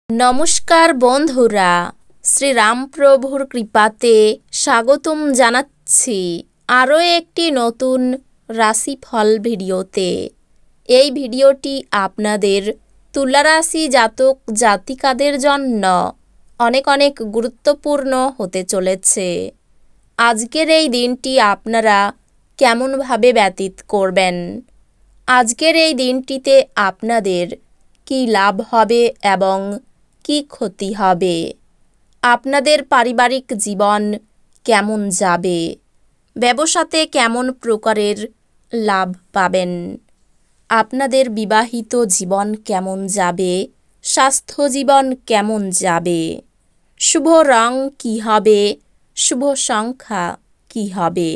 নমস্কার বন্ধুরা, শ্রীরামপ্রভুর কৃপাতে স্বাগতম জানাচ্ছি আরও একটি নতুন রাশিফল ভিডিওতে। এই ভিডিওটি আপনাদের তুলা রাশি জাতক জাতিকাদের জন্য অনেক অনেক গুরুত্বপূর্ণ হতে চলেছে। আজকের এই দিনটি আপনারা কেমনভাবে ব্যতীত করবেন, আজকের এই দিনটিতে আপনাদের কী লাভ হবে এবং কি ক্ষতি হবে, আপনাদের পারিবারিক জীবন কেমন যাবে, ব্যবসাতে কেমন প্রকারের লাভ পাবেন, আপনাদের বিবাহিত জীবন কেমন যাবে, স্বাস্থ্য জীবন কেমন যাবে, শুভ রং কী হবে, শুভ সংখ্যা কী হবে,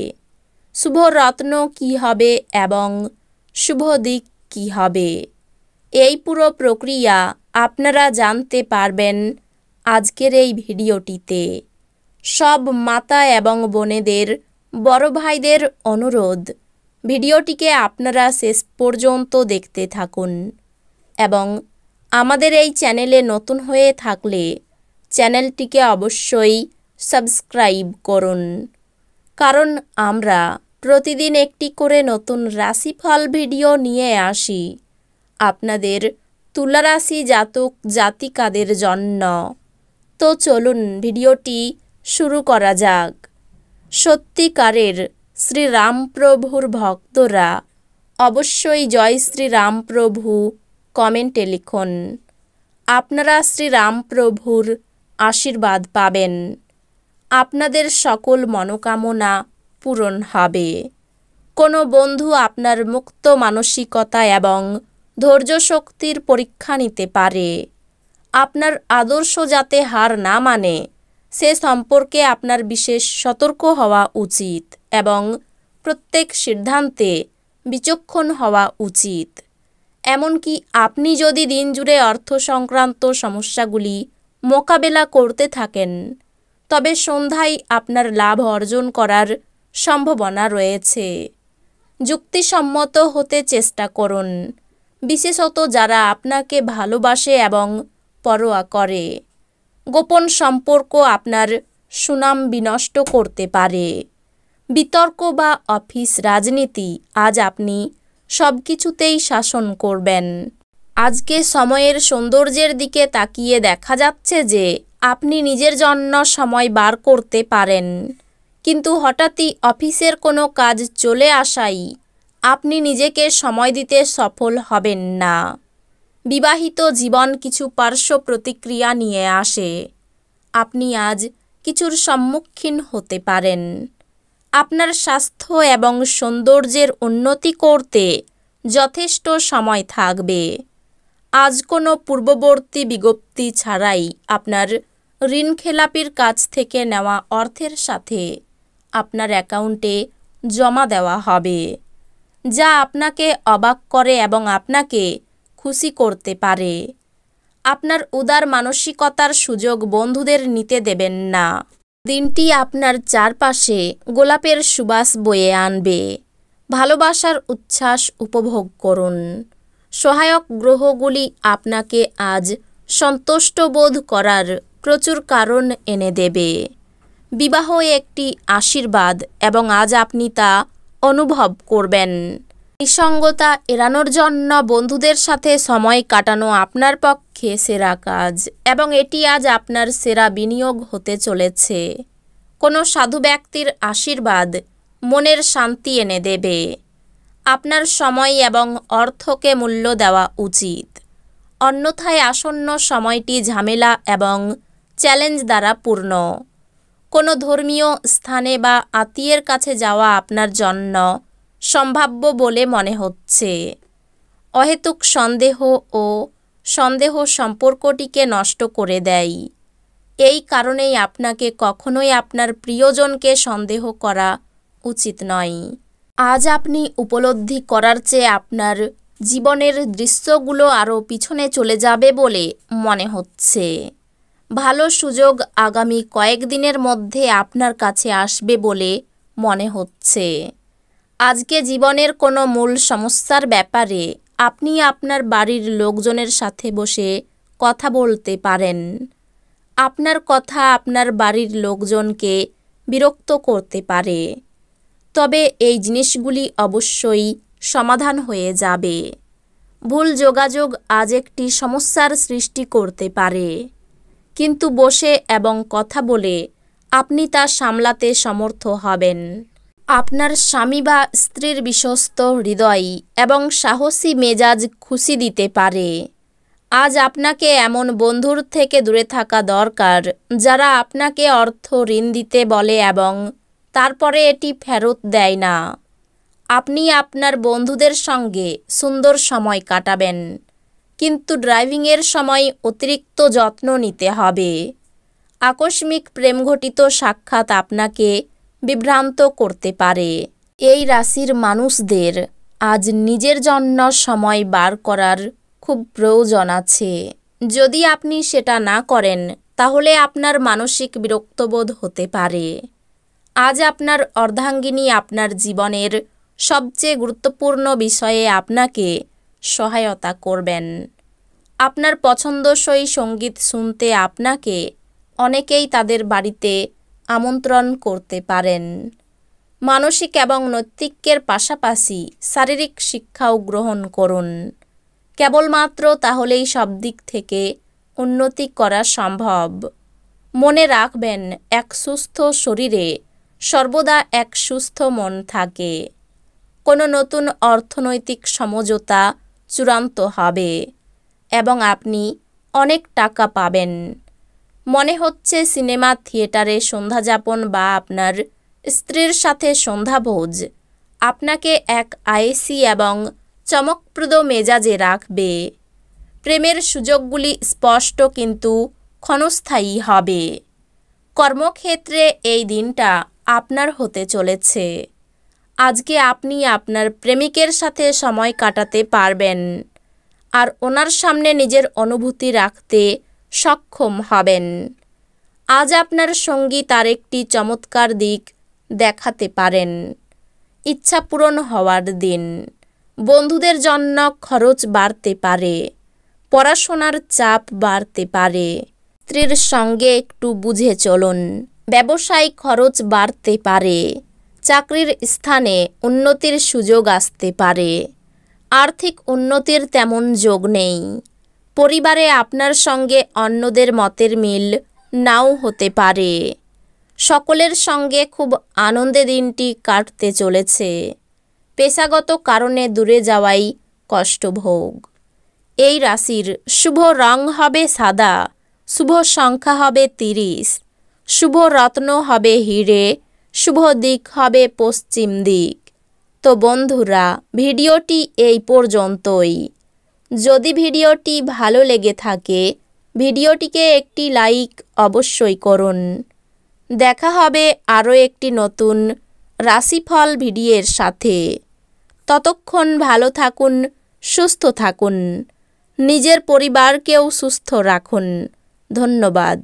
শুভ রত্ন কী হবে এবং শুভ দিক কী হবে, এই পুরো প্রক্রিয়া আপনারা জানতে পারবেন আজকের এই ভিডিওটিতে। সব মাতা এবং বোনেদের, বড় ভাইদের অনুরোধ, ভিডিওটিকে আপনারা শেষ পর্যন্ত দেখতে থাকুন এবং আমাদের এই চ্যানেলে নতুন হয়ে থাকলে চ্যানেলটিকে অবশ্যই সাবস্ক্রাইব করুন, কারণ আমরা প্রতিদিন একটি করে নতুন রাশিফল ভিডিও নিয়ে আসি আপনাদের তুলা রাশি জাতক জাতিকাদের জন্য। তো চলুন ভিডিওটি শুরু করা যাক। সত্যিকারের শ্রীরামপ্রভুর ভক্তরা অবশ্যই জয় শ্রীরামপ্রভু কমেন্টে লিখুন। আপনারা শ্রীরামপ্রভুর আশীর্বাদ পাবেন, আপনাদের সকল মনোকামনা পূরণ হবে। কোনো বন্ধু আপনার মুক্ত মানসিকতা এবং ধৈর্য শক্তির পরীক্ষা নিতে পারে। আপনার আদর্শ যাতে হার না মানে সে সম্পর্কে আপনার বিশেষ সতর্ক হওয়া উচিত এবং প্রত্যেক সিদ্ধান্তে বিচক্ষণ হওয়া উচিত। এমনকি আপনি যদি দিনজুড়ে অর্থ সংক্রান্ত সমস্যাগুলি মোকাবেলা করতে থাকেন, তবে সন্ধ্যায় আপনার লাভ অর্জন করার সম্ভাবনা রয়েছে। যুক্তিসম্মত হতে চেষ্টা করুন, বিশেষত যারা আপনাকে ভালোবাসে এবং পরোয়া করে। গোপন সম্পর্ক আপনার সুনাম বিনষ্ট করতে পারে। বিতর্ক বা অফিস রাজনীতি আজ আপনি সব কিছুতেই শাসন করবেন। আজকে সময়ের সৌন্দর্যের দিকে তাকিয়ে দেখা যাচ্ছে যে আপনি নিজের জন্য সময় বার করতে পারেন, কিন্তু হঠাৎই অফিসের কোনো কাজ চলে আসায় আপনি নিজেকে সময় দিতে সফল হবেন না। বিবাহিত জীবন কিছু পার্শ্ব প্রতিক্রিয়া নিয়ে আসে। আপনি আজ কিছুর সম্মুখীন হতে পারেন। আপনার স্বাস্থ্য এবং সৌন্দর্যের উন্নতি করতে যথেষ্ট সময় থাকবে। আজ কোনো পূর্ববর্তী বিজ্ঞপ্তি ছাড়াই আপনার ঋণখেলাপির কাছ থেকে নেওয়া অর্থের সাথে আপনার অ্যাকাউন্টে জমা দেওয়া হবে, যা আপনাকে অবাক করে এবং আপনাকে খুশি করতে পারে। আপনার উদার মানসিকতার সুযোগ বন্ধুদের নিতে দেবেন না। দিনটি আপনার চারপাশে গোলাপের সুবাস বয়ে আনবে। ভালোবাসার উচ্ছ্বাস উপভোগ করুন। সহায়ক গ্রহগুলি আপনাকে আজ সন্তুষ্ট বোধ করার প্রচুর কারণ এনে দেবে। বিবাহ একটি আশীর্বাদ এবং আজ আপনি তা অনুভব করবেন। নিঃসঙ্গতা এড়ানোর জন্য বন্ধুদের সাথে সময় কাটানো আপনার পক্ষে সেরা কাজ এবং এটি আজ আপনার সেরা বিনিয়োগ হতে চলেছে। কোনো সাধু ব্যক্তির আশীর্বাদ মনের শান্তি এনে দেবে। আপনার সময় এবং অর্থকে মূল্য দেওয়া উচিত, অন্যথায় আসন্ন সময়টি ঝামেলা এবং চ্যালেঞ্জ দ্বারা পূর্ণ। কোনো ধর্মীয় স্থানে বা আত্মীয়ের কাছে যাওয়া আপনার জন্য সম্ভাব্য বলে মনে হচ্ছে। অহেতুক সন্দেহ সম্পর্কটিকে নষ্ট করে দেয়। এই কারণেই আপনাকে কখনোই আপনার প্রিয়জনকে সন্দেহ করা উচিত নয়। আজ আপনি উপলব্ধি করার চেয়ে আপনার জীবনের দৃশ্যগুলো আরও পিছনে চলে যাবে বলে মনে হচ্ছে। ভালো সুযোগ আগামী কয়েকদিনের মধ্যে আপনার কাছে আসবে বলে মনে হচ্ছে। আজকে জীবনের কোনো মূল সমস্যার ব্যাপারে আপনি আপনার বাড়ির লোকজনের সাথে বসে কথা বলতে পারেন। আপনার কথা আপনার বাড়ির লোকজনকে বিরক্ত করতে পারে, তবে এই জিনিসগুলি অবশ্যই সমাধান হয়ে যাবে। ভুল যোগাযোগ আজ একটি সমস্যার সৃষ্টি করতে পারে, কিন্তু বসে এবং কথা বলে আপনি তা সামলাতে সমর্থ হবেন। আপনার স্বামী বা স্ত্রীর বিশ্বস্ত হৃদয় এবং সাহসী মেজাজ খুশি দিতে পারে। আজ আপনাকে এমন বন্ধুর থেকে দূরে থাকা দরকার যারা আপনাকে অর্থ ঋণ দিতে বলে এবং তারপরে এটি ফেরত দেয় না। আপনি আপনার বন্ধুদের সঙ্গে সুন্দর সময় কাটাবেন, কিন্তু ড্রাইভিংয়ের সময় অতিরিক্ত যত্ন নিতে হবে। আকস্মিক প্রেমঘটিত সাক্ষাৎ আপনাকে বিভ্রান্ত করতে পারে। এই রাশির মানুষদের আজ নিজের জন্য সময় বার করার খুব প্রয়োজন আছে। যদি আপনি সেটা না করেন তাহলে আপনার মানসিক বিরক্তবোধ হতে পারে। আজ আপনার অর্ধাঙ্গিনী আপনার জীবনের সবচেয়ে গুরুত্বপূর্ণ বিষয়ে আপনাকে সহায়তা করবেন। আপনার পছন্দসই সঙ্গীত শুনতে আপনাকে অনেকেই তাদের বাড়িতে আমন্ত্রণ করতে পারেন। মানসিক এবং নৈতিকের পাশাপাশি শারীরিক শিক্ষাও গ্রহণ করুন। কেবলমাত্র তাহলেই সব দিক থেকে উন্নতি করা সম্ভব। মনে রাখবেন, এক সুস্থ শরীরে সর্বদা এক সুস্থ মন থাকে। কোনো নতুন অর্থনৈতিক সমঝোতা চূড়ান্ত হবে এবং আপনি অনেক টাকা পাবেন। মনে হচ্ছে সিনেমা থিয়েটারে সন্ধ্যাযাপন বা আপনার স্ত্রীর সাথে সন্ধ্যাভোজ আপনাকে এক আয়েসি এবং চমকপ্রদ মেজাজে রাখবে। প্রেমের সুযোগগুলি স্পষ্ট কিন্তু ক্ষণস্থায়ী হবে। কর্মক্ষেত্রে এই দিনটা আপনার হতে চলেছে। আজকে আপনি আপনার প্রেমিকের সাথে সময় কাটাতে পারবেন আর ওনার সামনে নিজের অনুভূতি রাখতে সক্ষম হবেন। আজ আপনার সঙ্গী তার একটি চমৎকার দিক দেখাতে পারেন। ইচ্ছা পূরণ হওয়ার দিন। বন্ধুদের জন্য খরচ বাড়তে পারে। পড়াশোনার চাপ বাড়তে পারে। স্ত্রীর সঙ্গে একটু বুঝে চলুন। ব্যবসায়িক খরচ বাড়তে পারে। চাকরির স্থানে উন্নতির সুযোগ আসতে পারে। আর্থিক উন্নতির তেমন যোগ নেই। পরিবারে আপনার সঙ্গে অন্যদের মতের মিল নাও হতে পারে। সকলের সঙ্গে খুব আনন্দে দিনটি কাটতে চলেছে। পেশাগত কারণে দূরে যাওয়াই কষ্টভোগ। এই রাশির শুভ রং হবে সাদা, শুভ সংখ্যা হবে 30, শুভ রত্ন হবে হিরে, শুভ দিক হবে পশ্চিম দিক। তো বন্ধুরা, ভিডিওটি এই পর্যন্তই। যদি ভিডিওটি ভালো লেগে থাকে ভিডিওটিকে একটি লাইক অবশ্যই করুন। দেখা হবে আরও একটি নতুন রাশিফল ভিডিওর সাথে। ততক্ষণ ভালো থাকুন, সুস্থ থাকুন, নিজের পরিবারকেও সুস্থ রাখুন। ধন্যবাদ।